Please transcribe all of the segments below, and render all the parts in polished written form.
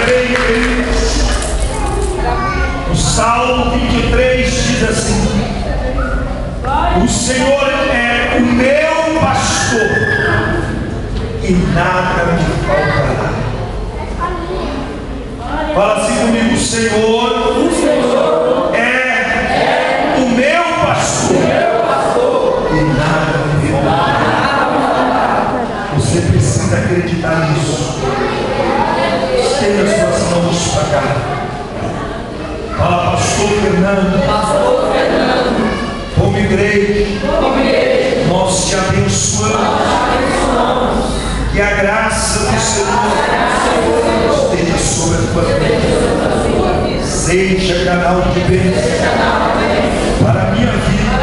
bem, queridos. O Salmo 23 diz assim: o Senhor é o meu pastor e nada me faltará. Fala assim comigo: o Senhor é o meu pastor e nada me faltará. Você precisa acreditar nisso. Estenda as suas mãos para cá. Fala: Pastor Fernando, como igreja, nós te abençoamos. Que a graça do Senhor esteja sobre a tua vida. Seja canal de bênção para a minha vida.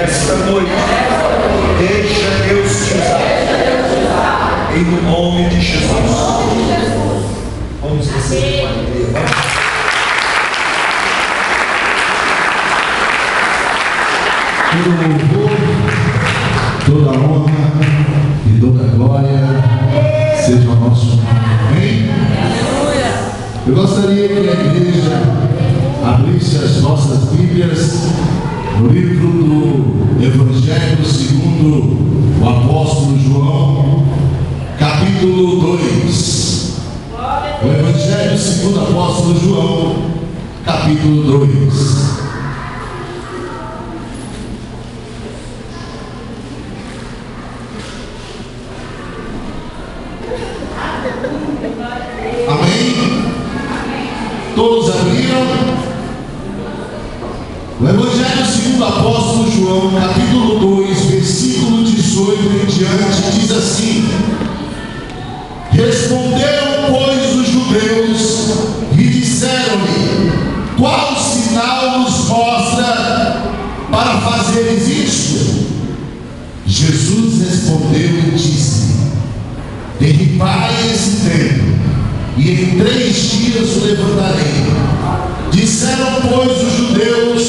Esta noite, deixa Deus te usar. Em nome de Jesus. Vamos receber a alegria. Todo louvor, toda honra e toda glória seja ao nosso nome. Amém? Eu gostaria que a igreja abrisse as nossas Bíblias no livro do Evangelho segundo o apóstolo João, capítulo 2. O Evangelho segundo o apóstolo João, capítulo 2. Todos abriram? O Evangelho segundo o apóstolo João, capítulo 2, versículo 18 em diante, diz assim: responderam, pois, os judeus e disseram-lhe: qual sinal nos mostra para fazeres isto? Jesus respondeu e disse: derribai esse templo, e em 3 dias o levantarei. Disseram, pois, os judeus: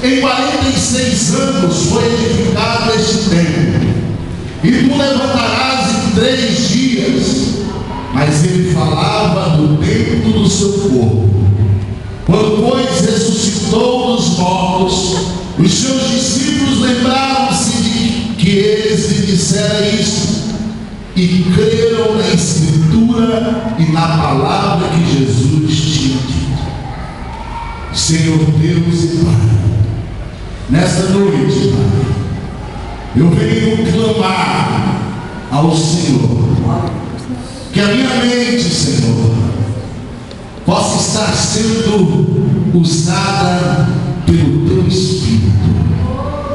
em 46 anos foi edificado este templo, e tu levantarás em 3 dias. Mas ele falava do tempo do seu corpo. Quando, pois, ressuscitou dos mortos, os seus discípulos lembraram-se de que eles lhe disseram isto, e creram na Escritura e na palavra que Jesus tinha dito. Senhor Deus e Pai, nesta noite, Pai, eu venho clamar ao Senhor que a minha mente, Senhor, possa estar sendo usada pelo Teu Espírito,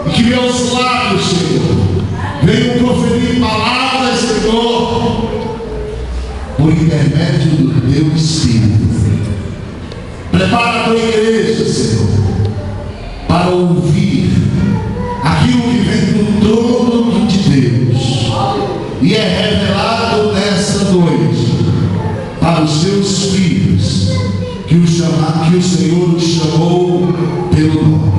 e que meus lábios, Senhor, venham proferir palavras, Senhor, por intermédio do Teu Espírito. Prepara a Tua igreja, Senhor, para ouvir aquilo que vem do trono de Deus e é revelado nesta noite para os Teus filhos que o Senhor os chamou pelo nome.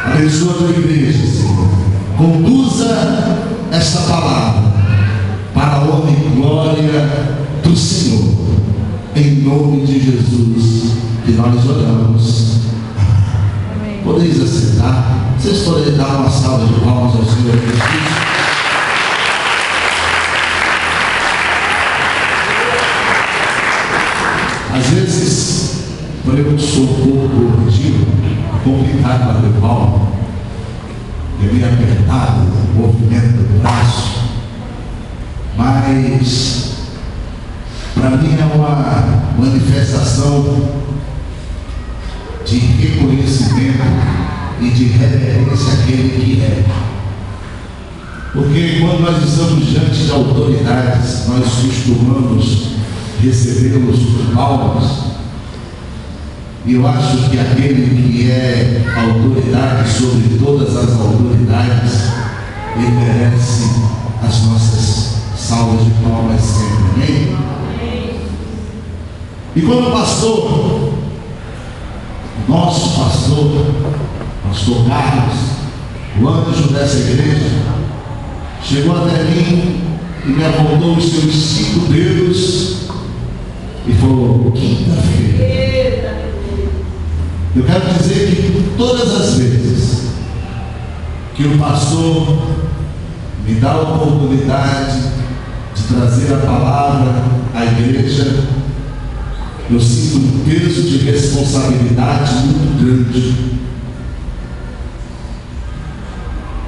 Abençoa a Tua igreja, Senhor. Conduza esta palavra para a honra e glória do Senhor, em nome de Jesus que nós oramos. Amém. Podeis assentar. Vocês podem dar uma salva de palmas ao Senhor Jesus. Às vezes, por eu sou um pouco gordinho, complicado para o palmo, é meio apertado o movimento do braço, mas para mim é uma manifestação de reconhecimento e de reverência àquele que é. Porque quando nós estamos diante de autoridades, nós costumamos recebê-los por palmas. E eu acho que aquele que é autoridade sobre todas as autoridades, ele merece as nossas salvas de palmas sempre. Amém? E quando o pastor, nosso pastor Carlos, o anjo dessa igreja, chegou até mim e me apontou os seus 5 dedos que o pastor me dá a oportunidade de trazer a palavra à igreja, eu sinto um peso de responsabilidade muito grande.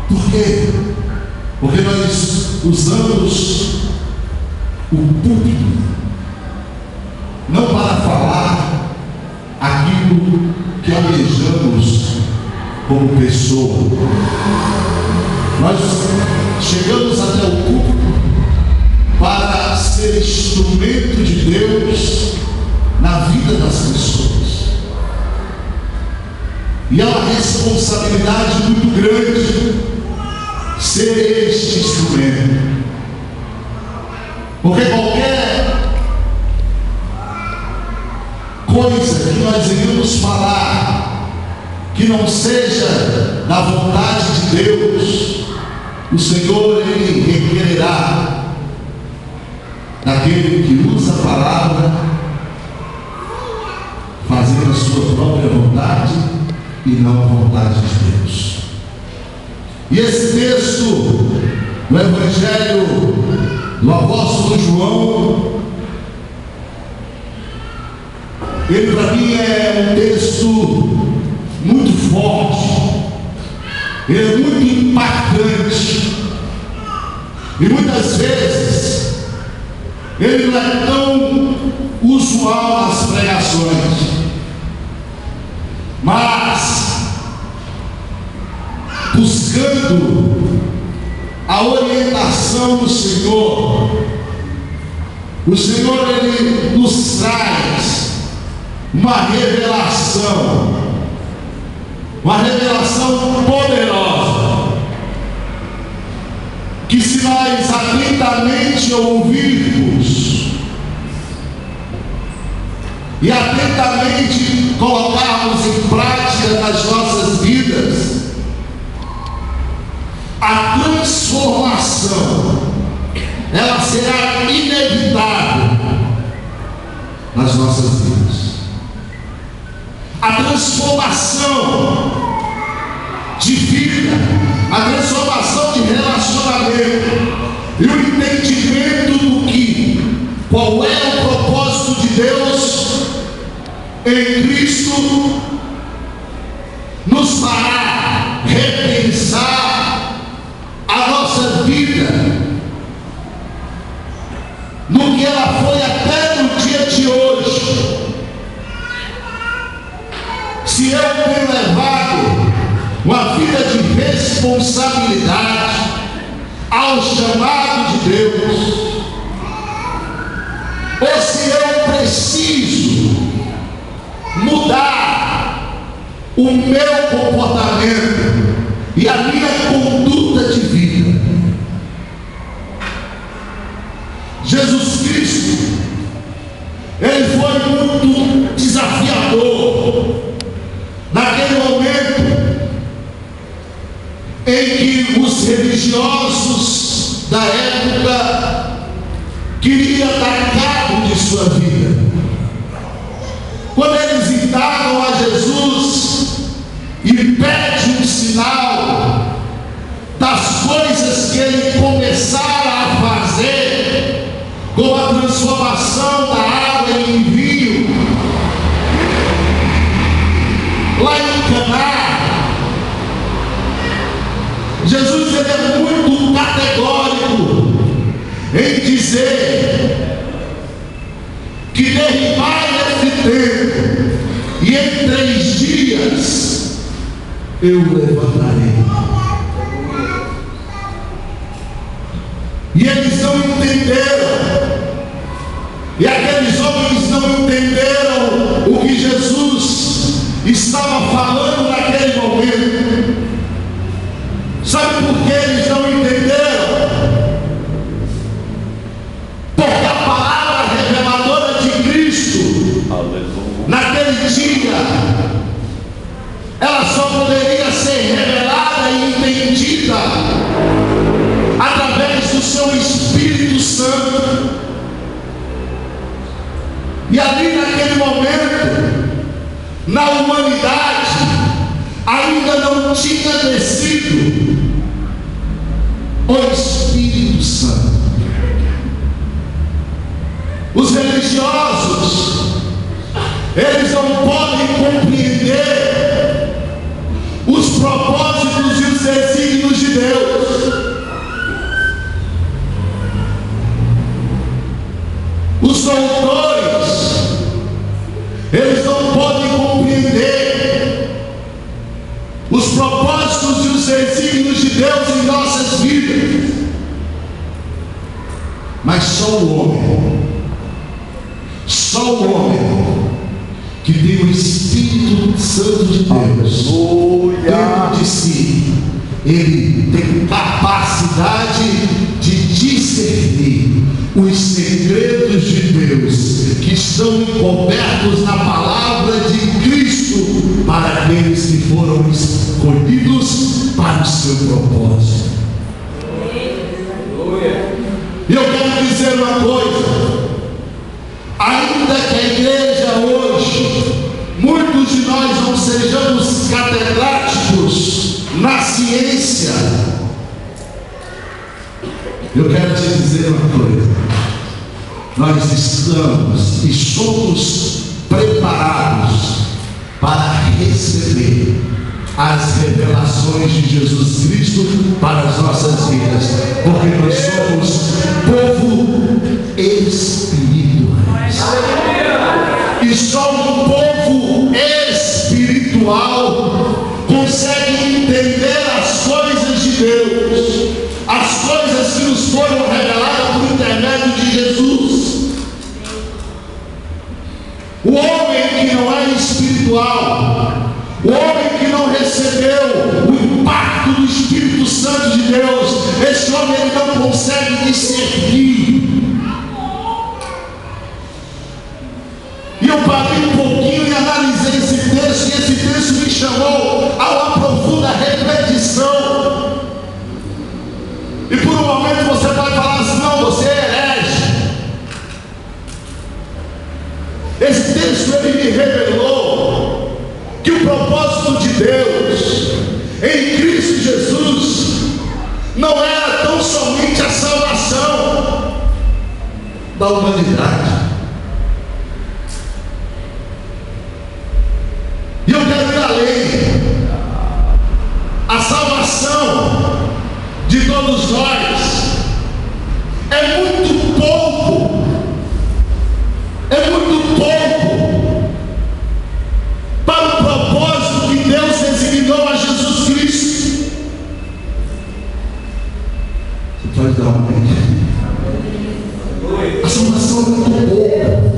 Por quê? Porque nós usamos o púlpito não para falar aquilo que almejamos como pessoa. Nós chegamos até o púlpito para ser instrumento de Deus na vida das pessoas. E é uma responsabilidade muito grande ser este instrumento. Porque qualquer coisa que nós iremos falar que não seja da vontade de Deus, o Senhor, Ele requererá daquele que usa a palavra fazer a sua própria vontade e não a vontade de Deus. E esse texto do Evangelho do apóstolo João, ele para mim é um texto muito forte, ele é muito impactante, e muitas vezes ele não é tão usual nas pregações, mas buscando a orientação do Senhor, o Senhor Ele nos traz uma revelação poderosa, que se nós atentamente ouvirmos e atentamente colocarmos em prática nas nossas vidas, a transformação ela será inevitável nas nossas vidas. A transformação de vida, a transformação de relacionamento e o entendimento qual é o propósito de Deus em Cristo nos fará repensar a nossa vida no que ela foi até no dia de hoje. Se eu tenho levado uma vida de responsabilidade ao chamado de Deus, ou se eu preciso mudar o meu comportamento e a minha conduta de vida. Jesus Cristo, Ele foi muito desafiador naquele momento em que os religiosos da época queriam dar cabo de sua vida. Quando eles indagam a Jesus e pedem um sinal das coisas que ele começara a fazer, com a transformação da água em vinho lá em Caná, Jesus ele é muito categórico em dizer que derribai esse tempo e em 3 dias eu levantarei. E eles não entenderam, e aqueles homens não entenderam o que Jesus estava falando naquele momento. Sabe por que eles não entenderam? Porque a palavra reveladora de Cristo, naquele dia, ela só poderia ser revelada e entendida através do seu Espírito Santo. E ali naquele momento, na humanidade, ainda não tinha descido o Espírito Santo. Os religiosos, eles não podem compreender os propósitos e os desígnios de Deus. Os doutores, eles não podem compreender os propósitos e os desígnios de Deus em nossas vidas. Mas só o homem que tem o Espírito Santo de Deus dentro de si, ele tem capacidade de discernir os segredos de Deus que estão encobertos na palavra de Cristo para aqueles que foram escolhidos para o seu propósito. E eu quero dizer uma coisa: ainda que a igreja hoje, muitos de nós não sejamos catedráticos na ciência, eu quero te dizer uma coisa: nós estamos e somos preparados para receber as revelações de Jesus Cristo para as nossas vidas, porque nós somos povo espiritual. E só um povo espiritual consegue entender as coisas de Deus, as coisas que nos foram reveladas por intermédio de Jesus. O homem que não é espiritual, o homem que não recebeu o impacto do Espírito Santo de Deus, esse homem ele não consegue discernir. E eu parei um pouquinho e analisei esse texto, e esse texto me chamou a uma profunda repetição. E por um momento você vai falar assim: não, você é herege. Esse texto ele me revelou que o propósito de Deus em Cristo Jesus não era tão somente a salvação da humanidade. E eu quero ir além. A salvação de todos nós é muito pouco, para o propósito que Deus designou a Jesus Cristo. Você pode dar uma ideia? A salvação é muito pouco.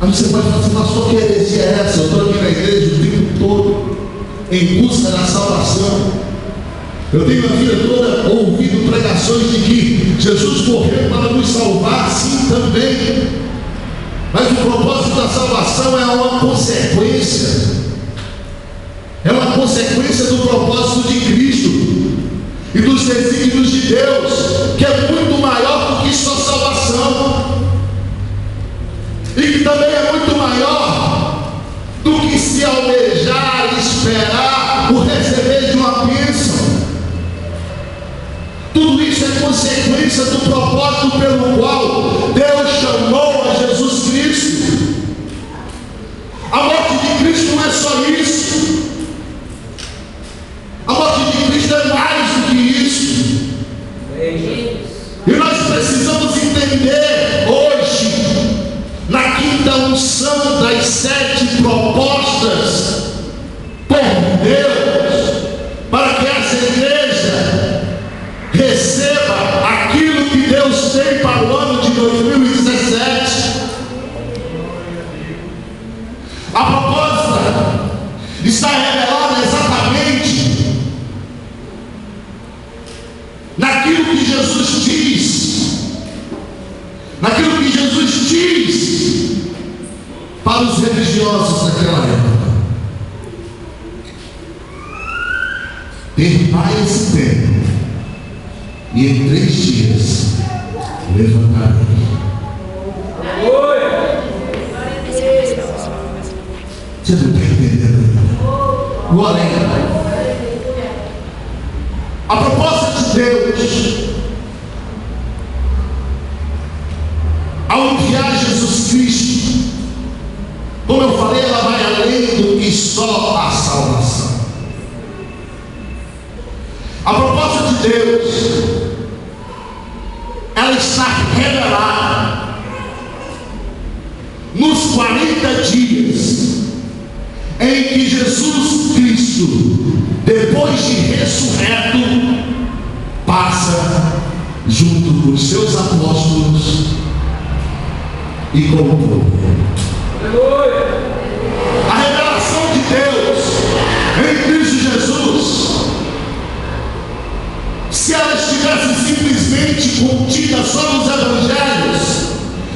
Aí você pode falar assim: pastor, que heresia é essa? Eu estou aqui na igreja o tempo todo em busca da salvação. Eu tenho a vida toda ouvido pregações de que Jesus morreu para nos salvar, sim, também. Mas o propósito da salvação é uma consequência. É uma consequência do propósito de Cristo e dos desígnios de Deus, que é muito maior do que só salvação. E que também é muito maior do que se almejar, esperar o receber de uma bênção. Tudo isso é consequência do propósito pelo qual Deus chamou a Jesus Cristo. A morte de Cristo não é só isso. A morte de Cristo é mais do que isso. E nós precisamos entender hoje, na quinta unção das 7 propostas por Deus, para que essa igreja receba aquilo que Deus tem para o ano de 2017. A proposta está revelada exatamente naquilo que Jesus diz para os religiosos daquela época: perdoai esse tempo, e em 3 dias levantarei. Você não está entendendo? Glória. A proposta de Deus, ao enviar Jesus Cristo, como eu falei, ela vai além do que só a salvação. A proposta de Deus, ela está revelada nos 40 dias em que Jesus Cristo, depois de ressurreto, passa junto com os seus apóstolos e com o povo. A revelação de Deus em Cristo Jesus, se ela estivesse simplesmente contida só nos evangelhos,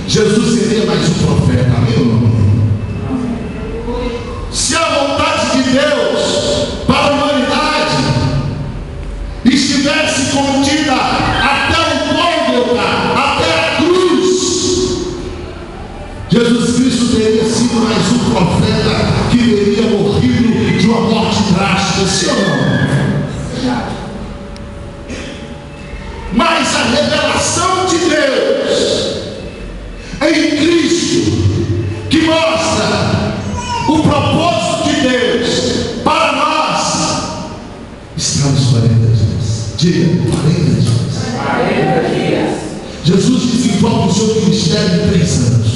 Jesus seria mais um profeta, amém ou não? Se a vontade de Deus para a humanidade estivesse contida até o Gólgota, até a cruz, Jesus Cristo teria sido mais um profeta que teria morrido de uma morte drástica, sim ou não? Mas a revelação de Deus em Cristo, que mostra o propósito de Deus para nós, está nos 40 dias. Diga, 40 dias. 40 dias. Jesus desenvolve o seu ministério em 3 anos.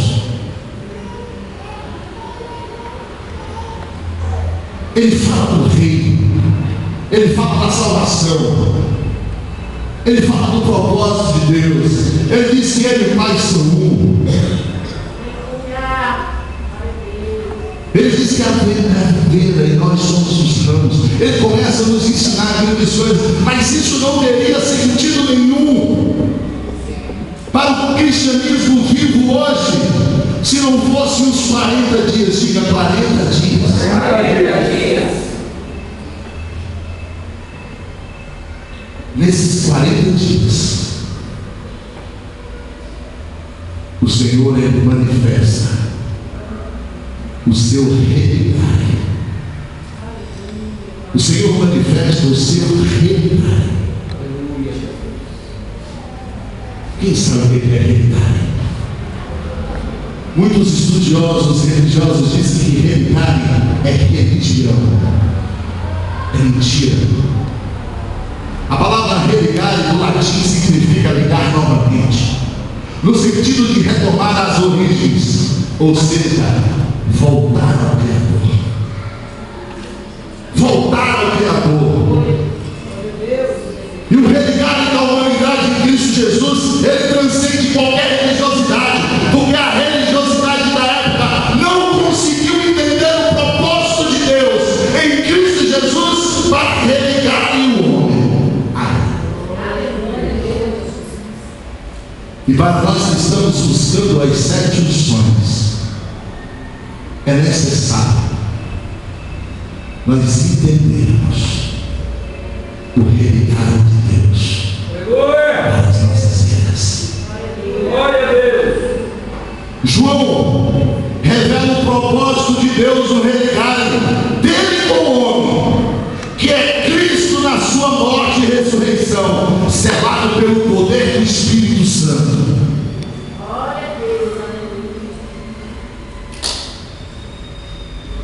Ele fala do reino, ele fala da salvação, ele fala do propósito de Deus. Ele diz que ele e o Pai são um. Ele diz que a verdadeira e nós somos os ramos. Ele começa a nos ensinar grandes coisas, mas isso não teria sentido nenhum para o cristianismo vivo hoje, se não fossem os 40 dias. Diga, 40 dias. 40 dias. Nesses 40 dias, o Senhor, ele manifesta o seu reino. O Senhor manifesta o seu reino. Quem sabe o que é reino? Muitos estudiosos religiosos dizem que reino é religião, é mentira. A palavra religare do latim significa ligar novamente, no sentido de retomar as origens, ou seja, voltar ao Criador. Voltar ao Criador. E o religare da humanidade em Cristo Jesus, ele transcende qualquer religiosidade, porque a religiosidade da época não conseguiu entender o propósito de Deus em Cristo Jesus para religar o homem. E para nós que estamos buscando as 7 unções, é necessário nós entendermos o reinado de Deus para as nossas vidas. Glória a Deus. João revela o propósito de Deus no reinado dele com o homem, que é Cristo na sua morte e ressurreição, selado pelo poder do Espírito Santo.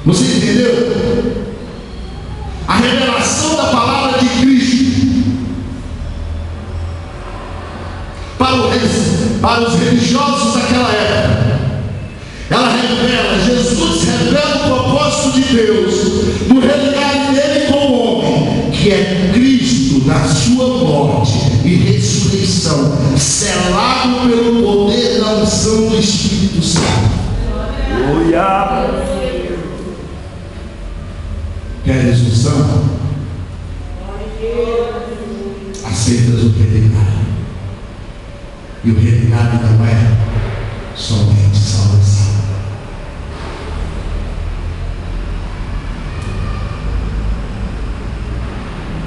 Você entendeu? A revelação da palavra de Cristo para os religiosos daquela época, ela revela, Jesus revela o propósito de Deus no religar dele com o homem, que é Cristo na sua morte e ressurreição, selado pelo poder da unção do Espírito Santo. Aleluia. Queres unção? Aceitas o religado. E o religado não é somente salvação.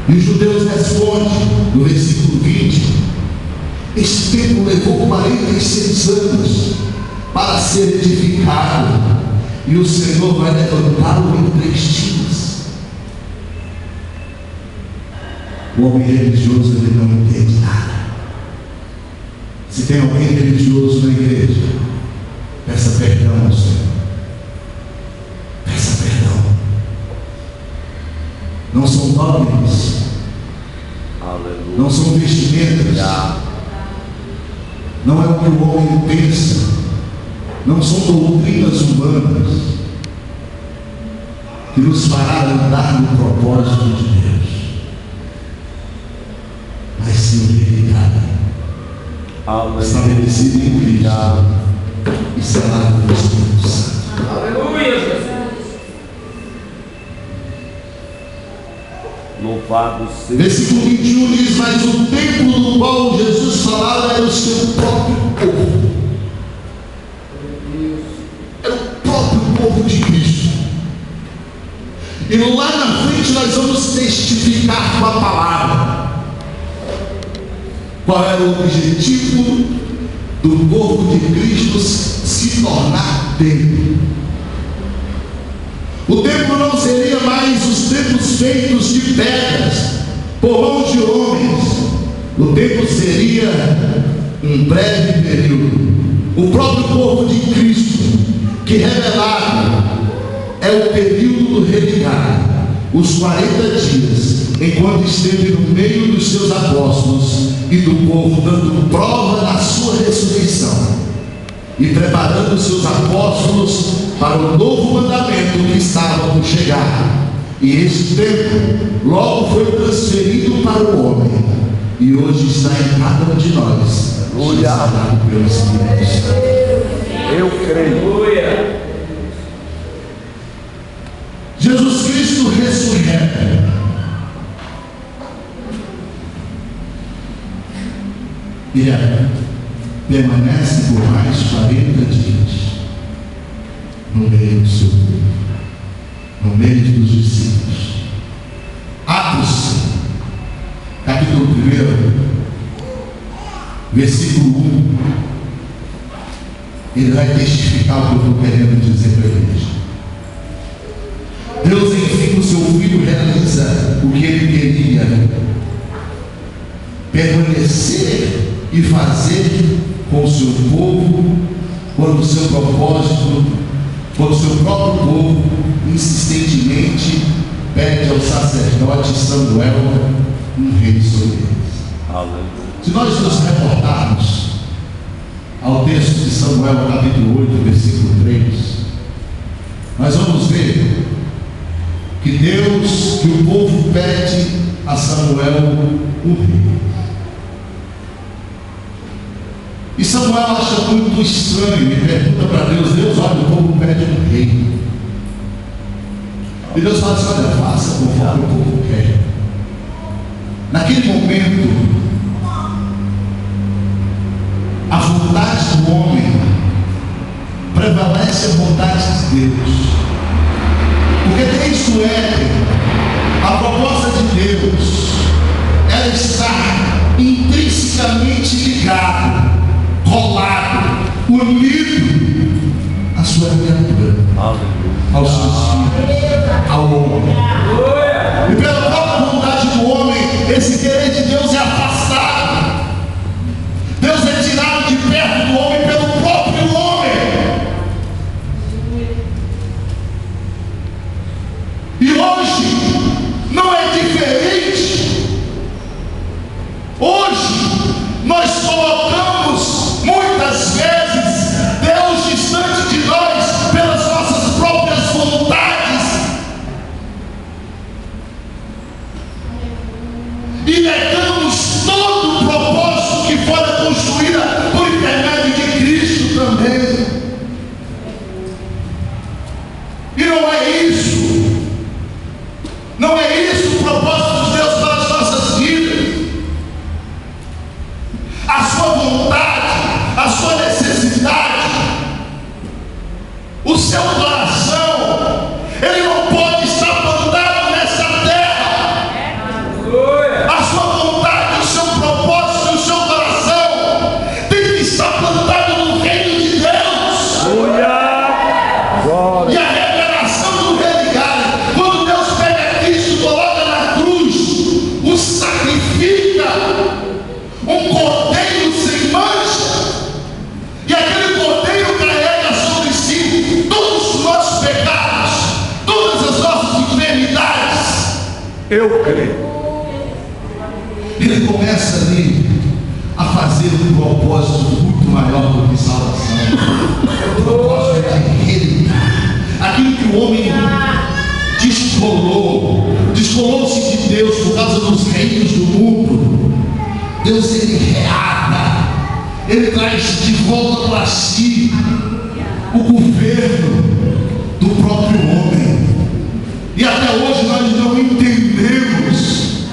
E os judeus respondem no versículo 20: este templo levou 46 anos para ser edificado, e o Senhor vai levantá-lo em 3 dias. O homem religioso, ele não entende nada. Se tem alguém religioso na igreja, peça perdão ao Senhor. Peça perdão. Não são dogmas, não são vestimentas, não é o que o homem pensa, não são doutrinas humanas que nos fará andar no propósito de Deus, mas sim realidade estabelecida em Cristo e selada no Espírito Santo. Aleluia, Jesus. Louvado seja. Versículo 21 diz: mas o templo do qual Jesus falava era o seu próprio povo. Era o próprio povo de Cristo. E lá na frente nós vamos testificar com a palavra qual era o objetivo do corpo de Cristo se tornar templo. O templo não seria mais os templos feitos de pedras por mãos de homens. O templo seria um breve período. O próprio corpo de Cristo, que revelado é o período do religar, os 40 dias, enquanto esteve no meio dos seus apóstolos e do povo, dando prova da sua ressurreição e preparando os seus apóstolos para o novo mandamento que estava por chegar. E esse tempo logo foi transferido para o homem, e hoje está em cada um de nós, guiado pelo Espírito Santo. Eu creio. Jesus Cristo ressurreto, ele permanece por mais 40 dias no meio do seu povo, no meio dos discípulos. Atos, capítulo 1, versículo 1, ele vai testificar o que eu estou querendo dizer para a igreja. Deus, enfim, o seu Filho realiza o que ele queria: permanecer e fazer com o seu povo, quando o seu propósito, quando o seu próprio povo insistentemente pede ao sacerdote Samuel um rei sobre eles. Se nós nos reportarmos ao texto de Samuel, capítulo 8, versículo 3, nós vamos ver que Deus, que o povo pede a Samuel um rei. E Samuel acha muito estranho e pergunta para Deus: Deus, olha, o povo pede um rei. E Deus fala assim: olha, faça conforme o povo quer. Naquele momento, a vontade do homem prevalece a vontade de Deus. Porque isto a proposta de Deus, ela está intrinsecamente ligada, colado, unido à sua criatura, aos seus filhos, ao homem. E pela própria vontade do homem, esse querer de Deus é afastado. Deus é tirado de perto do homem pelo próprio homem. E hoje não é diferente. Hoje nós colocamos muitas vezes Deus distante de nós pelas nossas próprias vontades e negamos todo o propósito que fora construído por intermédio de Cristo também. E não é isso. Não é isso o propósito de Deus para as nossas vidas. A sua vontade, a sua necessidade, o seu coração, ele não pode estar plantado nessa terra. A sua vontade, o seu propósito, o seu coração tem que estar plantado no reino de Deus. E a revelação do religar, quando Deus pega Cristo, coloca na cruz o sacrifício Eu creio. Ele começa ali a fazer um propósito muito maior do que salvação. O propósito é de realizar aquilo que o homem descolou-se de Deus por causa dos reinos do mundo. Deus, ele reata, ele traz de volta para si o governo do próprio homem. E até hoje nós não entendemos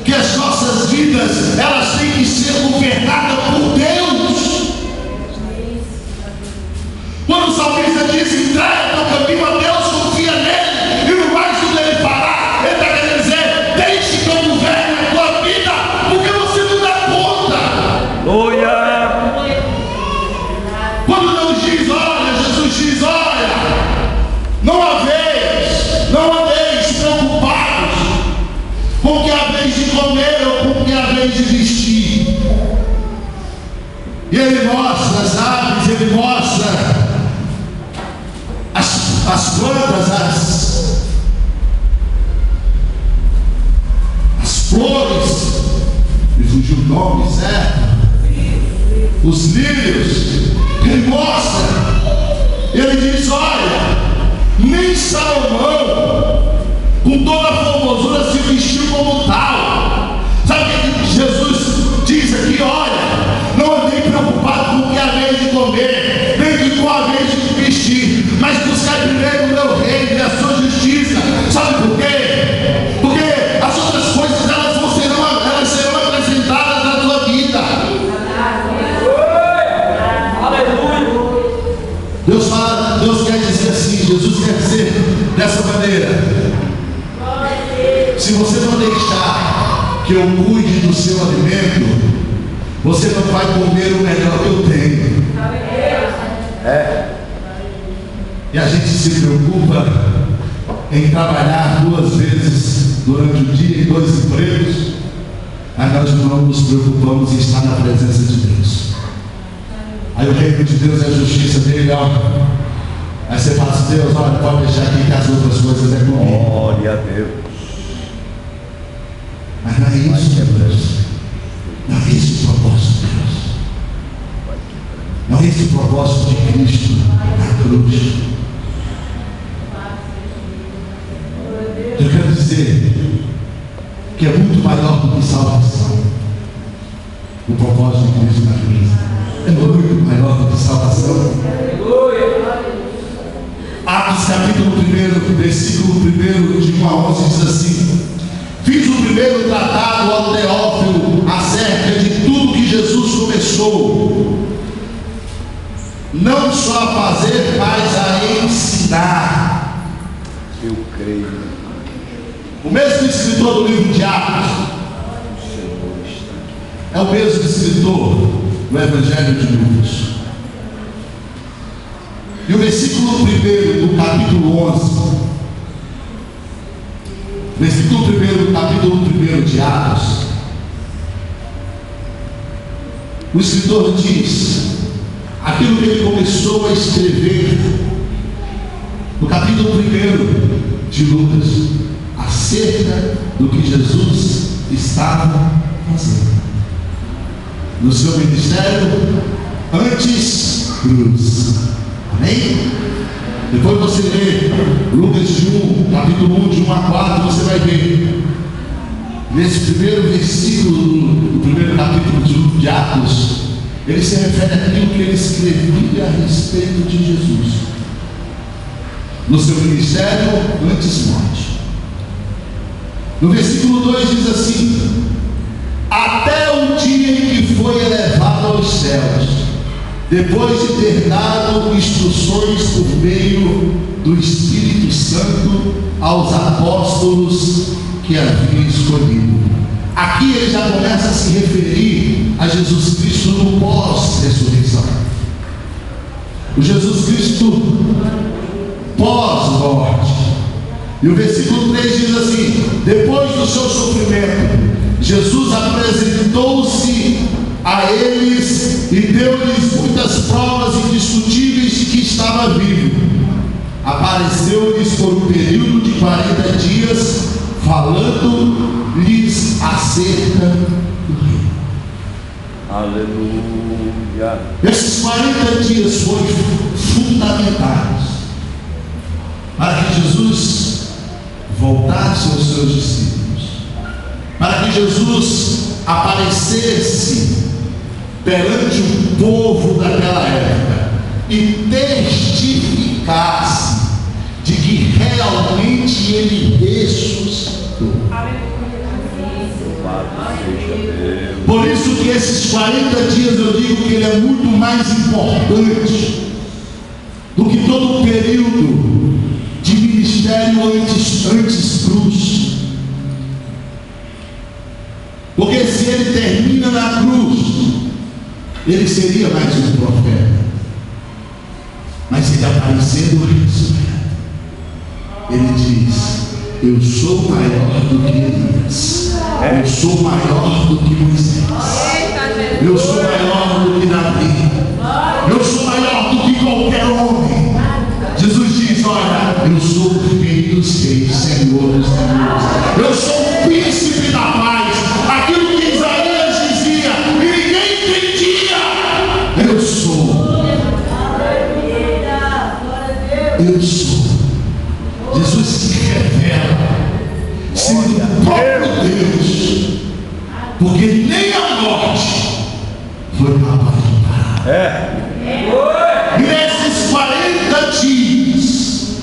que as nossas vidas, elas têm que ser governadas por Deus. Quando o salmista diz: entrega teu caminho a Deus, confia nele, e no mais tudo ele fará, ele está querendo dizer: deixe que eu governe a tua vida, porque você não dá conta. Aleluia. Quando Deus diz: olha, Jesus diz: olha, não andeis preocupados com o que há vez de comer ou com o que há vez de vestir. E ele mostra as aves, ele mostra as plantas, as flores, me fugiu o nome certo, os lírios. Ele mostra, ele diz: olha, nem Salomão com toda a formosura se vestiu como tal. Sabe o que Jesus diz aqui? Olha, não andei preocupado com o que há vez de comer, nem com a vez de vestir, mas buscar primeiro o meu reino e a sua justiça. Sabe por quê? Porque as outras coisas elas serão acrescentadas na tua vida. Deus quer dizer assim, Jesus quer dizer dessa maneira: se você não deixar que eu cuide do seu alimento, você não vai comer o melhor que eu tenho. E a gente se preocupa em trabalhar 2 vezes durante o dia em 2 empregos, mas nós não nos preocupamos em estar na presença de Deus. Aí o reino de Deus é a justiça dele, ó. Aí você fala assim: Deus, olha, pode deixar aqui que as outras coisas é comigo. Glória a Deus. Mas não é isso, Deus. Não é esse o propósito de Deus. Não é esse o propósito de Cristo na cruz. Eu quero dizer que é muito maior do que salvação. O propósito de Cristo na cruz é muito maior do que salvação. Atos capítulo 1, versículo 1, de 1 a 11 diz assim: fiz o primeiro tratado ao Teófilo acerca de tudo que Jesus começou, não só a fazer, mas a ensinar. Eu creio. O mesmo escritor do livro de Atos é o mesmo escritor do Evangelho de Lucas. E o versículo 1 do capítulo 11, versículo 1 do capítulo 1 de Atos, o escritor diz aquilo que ele começou a escrever no capítulo 1 de Lucas, acerca do que Jesus estava fazendo no seu ministério antes cruz. Amém? Depois você lê Lucas de 1, capítulo 1, de 1 a 4, você vai ver nesse primeiro versículo do primeiro capítulo de Atos, ele se refere àquilo que ele escrevia a respeito de Jesus no seu ministério antes morte. No versículo 2 diz assim: até o dia em que foi elevado aos céus, depois de ter dado instruções por meio do Espírito Santo aos apóstolos que havia escolhido. Aqui ele já começa a se referir a Jesus Cristo no pós-ressurreição. O Jesus Cristo pós-morte. E o versículo 3 diz assim: depois do seu sofrimento, Jesus apresentou-se a eles e deu-lhes muitas provas indiscutíveis de que estava vivo. Apareceu-lhes por um período de 40 dias, falando-lhes acerca do reino. Aleluia. Esses 40 dias foram fundamentais para que Jesus voltasse aos seus discípulos, para que Jesus aparecesse perante o povo daquela época e testificasse de que realmente ele ressuscitou. Por isso que esses 40 dias eu digo que ele é muito mais importante do que todo o período de ministério antes cruz. Porque se ele termina na cruz, ele seria mais um profeta. Mas ele aparecendo ressurreto, ele diz: eu sou maior do que Elias, eu sou maior do que Moisés, eu sou maior do que Davi, eu sou maior do que qualquer homem. Jesus diz: olha, eu sou o Rei dos Reis, Senhor dos Senhores, eu sou o príncipe da paz. Aquilo que Isaías dizia e ninguém entendia, eu sou. Eu sou. Jesus se revela sendo o próprio Deus, porque nem a morte foi capaz de parar. E nesses 40 dias,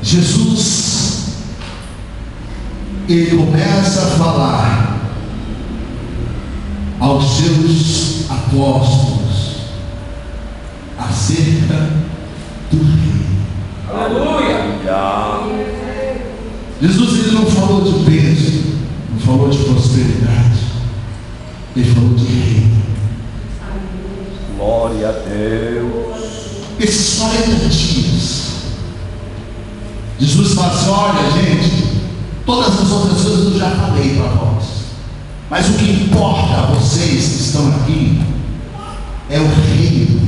Jesus, ele começa a falar aos seus apóstolos acerca do reino. Aleluia. Jesus, ele não falou de bênção, não falou de prosperidade, ele falou de reino. Glória a Deus. Esses 40 dias, Jesus fala assim: olha, gente, todas as outras coisas eu já falei para vós, mas o que importa a vocês que estão aqui é o reino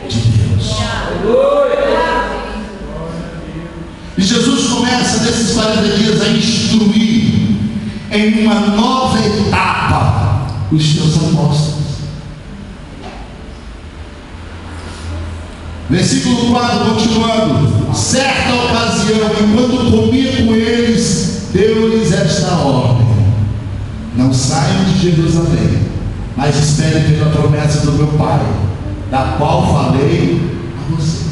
de Deus. E Jesus começa nesses 40 dias a instruir em uma nova etapa os seus apóstolos. Versículo 4, continuando: certa ocasião, enquanto comia com eles, deu-lhes esta ordem: não saiam de Jerusalém, mas esperem pela promessa do meu Pai, da qual falei a vocês.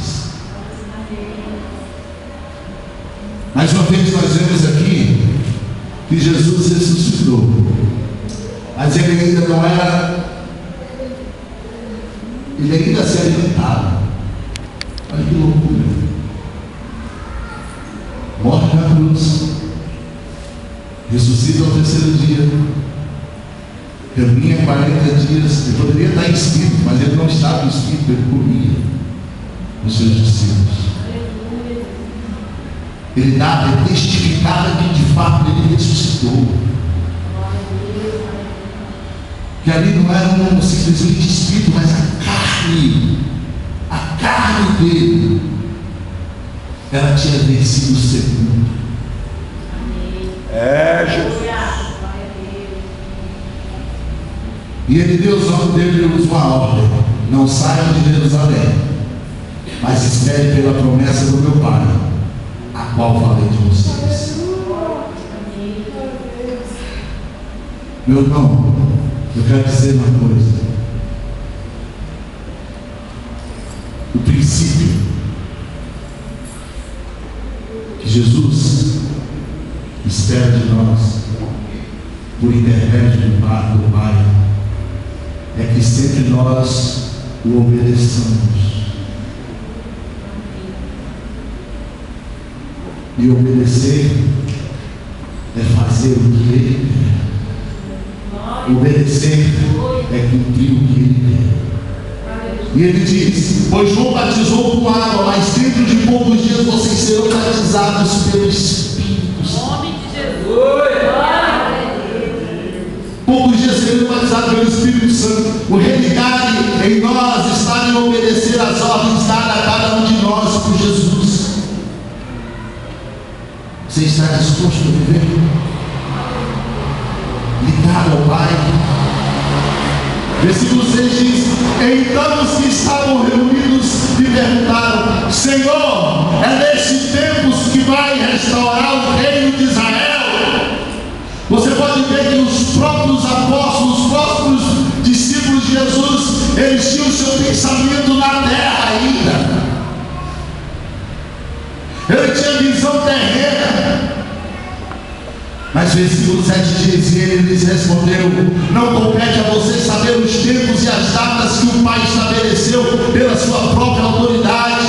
Mais uma vez nós vemos aqui que Jesus ressuscitou, mas ele ainda não era, ele ainda se alimentava. Olha que loucura. Morre na cruz, ressuscita ao terceiro dia, caminha 40 dias. Ele poderia estar em espírito, mas ele não estava em espírito, ele comia com os seus discípulos. Ele dava, ele testificava que de fato ele ressuscitou. Que ali não era um simplesmente espírito, mas a carne dele, ela tinha vencido o sepulcro. Jesus. E ele deu uma ordem: não saiam de Jerusalém, mas esperem pela promessa do meu Pai, a qual falei de vocês. Meu irmão, eu quero dizer uma coisa: o princípio que Jesus espera de nós, por intermédio do Pai, é que sempre nós o obedeçamos. E obedecer é fazer o que ele quer. Obedecer é cumprir o que ele quer. E ele diz: pois João batizou com água, mas dentro de poucos dias vocês serão batizados pelo Espírito Santo. Nome de Jesus. Poucos dias seremos batizados pelo Espírito Santo. O realidade em nós está em obedecer às ordens dadas a cada um de nós por Jesus. Você está disposto a viver ligado ao Pai. Versículo 6 diz: então os que estavam reunidos lhe perguntaram: Senhor, é nestes tempos que vai restaurar o reino de Israel? Você pode ver que os próprios apóstolos, os próprios discípulos de Jesus, eles tinham o seu pensamento na terra ainda. Ele tinha visão terrena. Mas versículo 7 diz: e ele lhes respondeu: não compete a vocês saber os tempos e as datas que o Pai estabeleceu pela sua própria autoridade.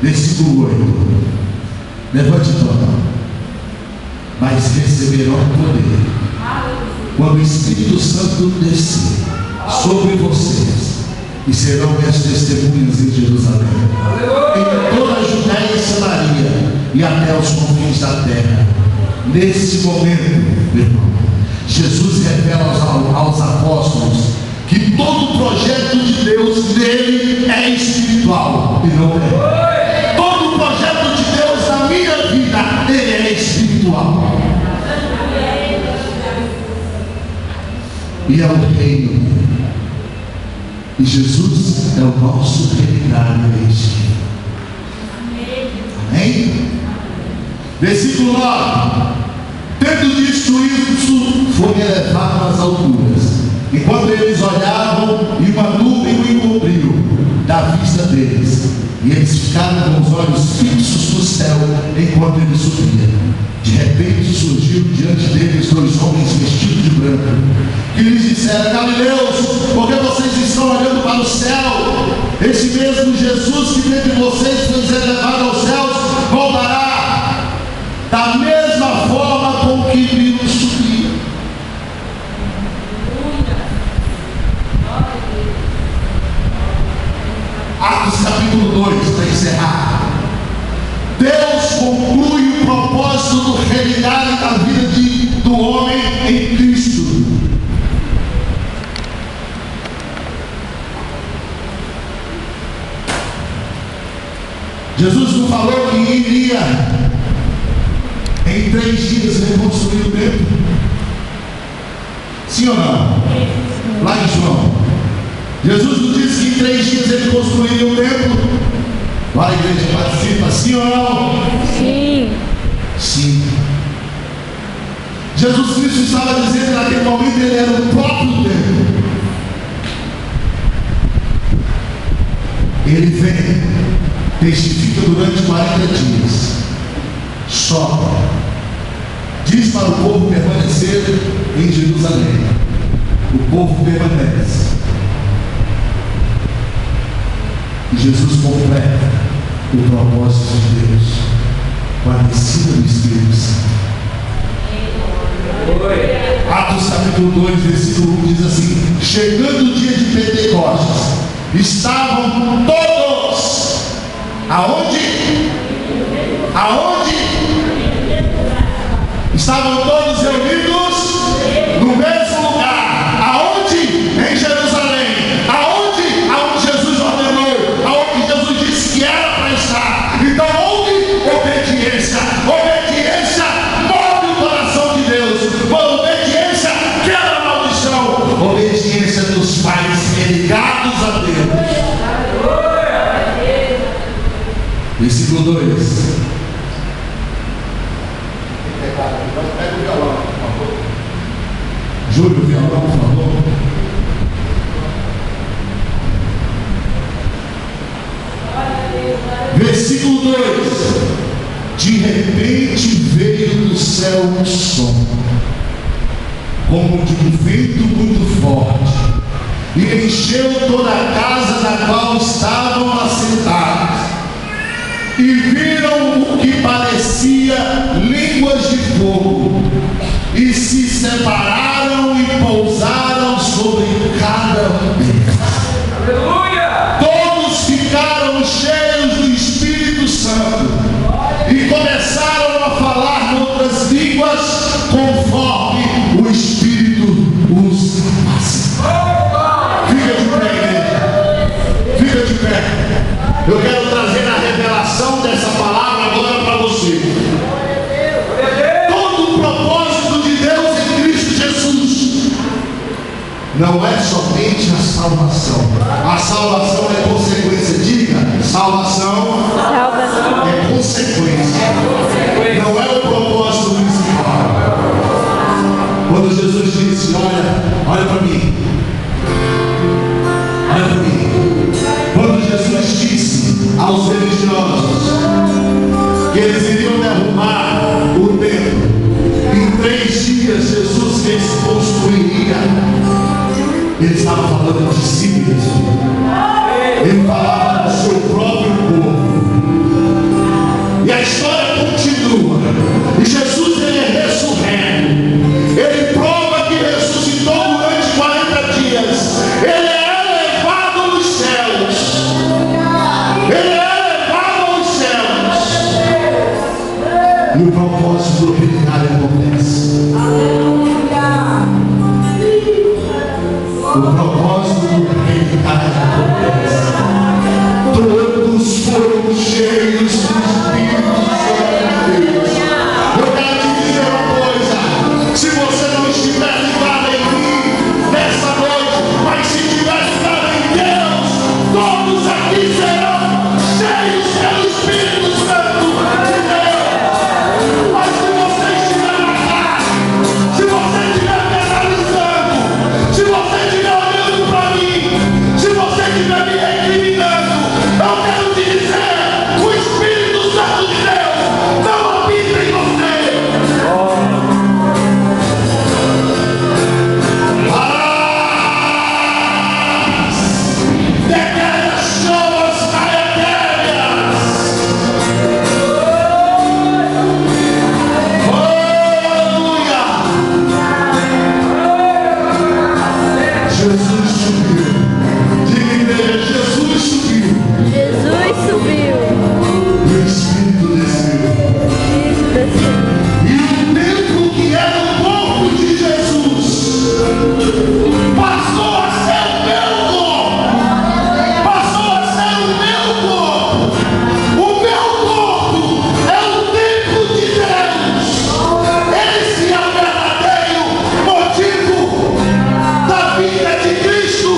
Versículo 8: levante então. Mas receberão poder quando o Espírito Santo descer sobre vocês, e serão minhas testemunhas em Jerusalém, em toda a Judéia e Samaria, e até os confins da terra. Nesse momento, meu irmão, Jesus revela aos apóstolos que todo o projeto de Deus nele é espiritual e não é. Todo o projeto de Deus na minha vida, ele é espiritual. E é o reino. E Jesus é o nosso reinário espiritual. Amém? Versículo 9: tendo dito isso, foi elevado às alturas. Enquanto eles olhavam, e uma nuvem o encobriu da vista deles, e eles ficaram com os olhos fixos no céu enquanto ele subia. De repente surgiu diante deles 2 homens vestidos de branco, que lhes disseram: Galileus, por que vocês estão olhando para o céu? Esse mesmo Jesus que dentre vocês foi elevado aos céus, voltará da mesma forma com que viram subir. Atos capítulo 2, para encerrar. Deus conclui o propósito do reinar da vida do homem em Cristo. Jesus não falou que iria em 3 dias reconstruir o templo? Sim ou não? Lá em João, Jesus não disse que em 3 dias ele construiria o templo? Lá a igreja participa, sim ou não? Sim. Sim. Jesus Cristo estava dizendo que naquele momento ele era o próprio templo. Ele vem, testifica durante 40 dias, sopra, diz para o povo permanecer em Jerusalém. O povo permanece. E Jesus completa o propósito de Deus com a descida do Espírito Santo. Atos capítulo 2, versículo 1 diz assim: chegando o dia de Pentecostes, estavam todos aonde? Estavam todos reunidos no mesmo lugar. Aonde? Em Jerusalém. Aonde Jesus ordenou, aonde Jesus disse que era para estar. Então houve obediência. Obediência move o coração de Deus. Obediência quebra a maldição. Obediência dos pais ligados a Deus. Versículo 2. Pega o violão, por favor. Júlio, o violão, por favor. Versículo 2: de repente veio do céu um som, como de um vento muito forte, e encheu toda a casa na qual estavam assentados. E viram o que parecia línguas de fogo, e se separaram e pousaram sobre cada um deles. Aleluia! Todos ficaram cheios do Espírito Santo e começaram a falar outras línguas conforme o Espírito os capacitava. Fica de pé, igreja. Fica de pé. Eu quero trazer a revelação dessa palavra agora não é somente a salvação. A salvação é consequência. Diga, salvação é consequência. Não é o propósito principal. Quando Jesus disse, olha para mim. Olha para mim. Quando Jesus disse aos religiosos que eles iriam derrubar o templo, em 3 dias Jesus reconstruiria. Ele estava falando de si mesmo. Ele falava do seu próprio corpo. E a história continua. E Jesus, ele é ressurreto. Ele prova que ressuscitou durante 40 dias. Ele é elevado nos céus. Ele é elevado aos céus. E o propósito do reinário acontece. O propósito do reinário acontece. Todos foram cheios do Espírito Santo de Deus. Eu quero te dizer uma coisa: se você não estiver ligado em mim nessa noite, mas se estiver ligado em Deus, todos aqui serão cheios pelo Espírito Santo de Deus. Mas se você estiver na carne, se você estiver penalizando, se você estiver olhando para mim, se você estiver me recriminando, eu quero te dizer: o Espírito Santo de Deus não habita em você. Daquelas chamas eternas. Aleluia. Jesus subiu. Diga, igreja, Jesus subiu. Jesus subiu. E o Espírito desceu. E o templo que era o corpo de Jesus passou a ser o meu corpo. Passou a ser o meu corpo. O meu corpo é o templo de Deus. Esse é o verdadeiro motivo da vida de Cristo.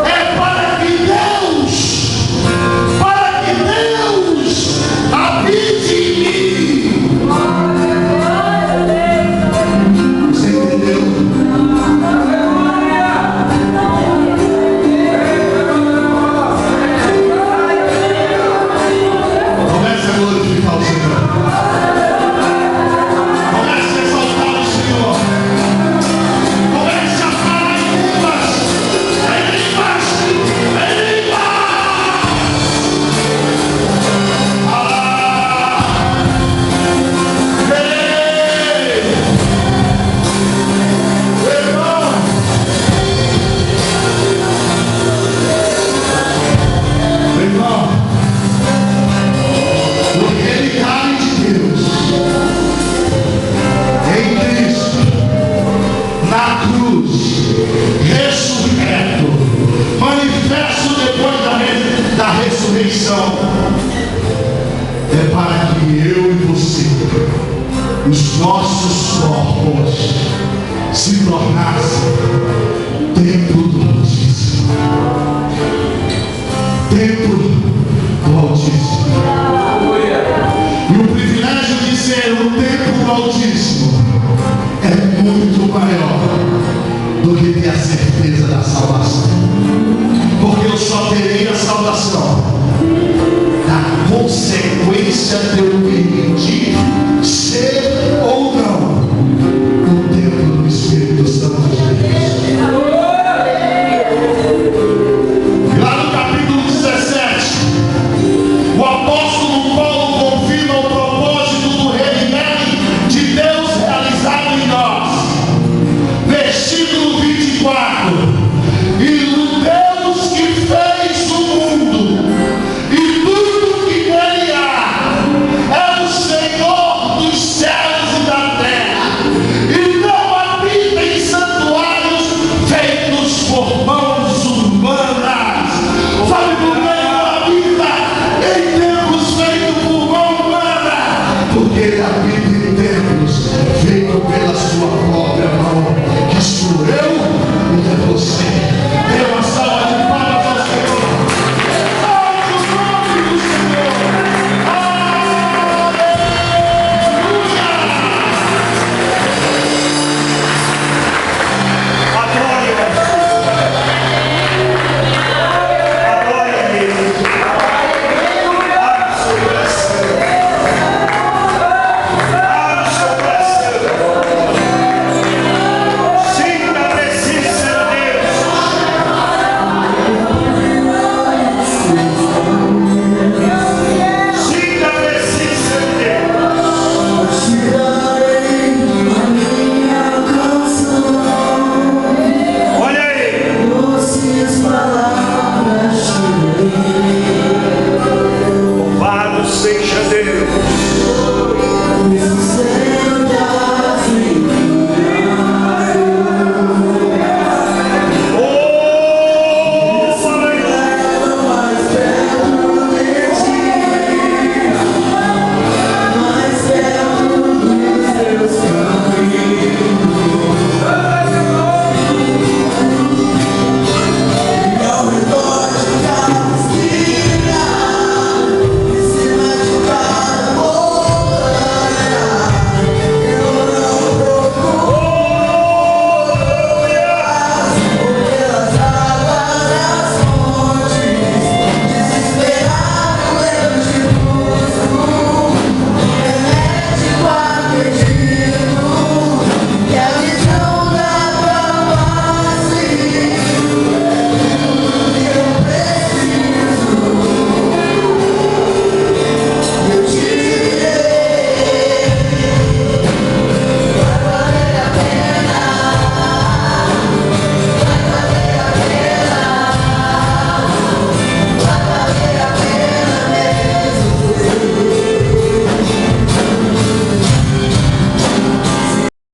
É para que Deus habite em mim. Você entendeu? Comece a glorificar o Senhor. Comece a exaltar o Senhor. Comece a falar em línguas. Em línguas. Em línguas. Irmão, o reinário de Deus em Cristo, na cruz, ressurreto, manifesto depois da ressurreição, é para que eu e você, os nossos corpos, se tornassem templo do Altíssimo. Templo do Altíssimo. E o privilégio de ser o templo do Altíssimo é muito maior do que ter a certeza da salvação. Porque eu só terei a salvação da consequência de eu permitir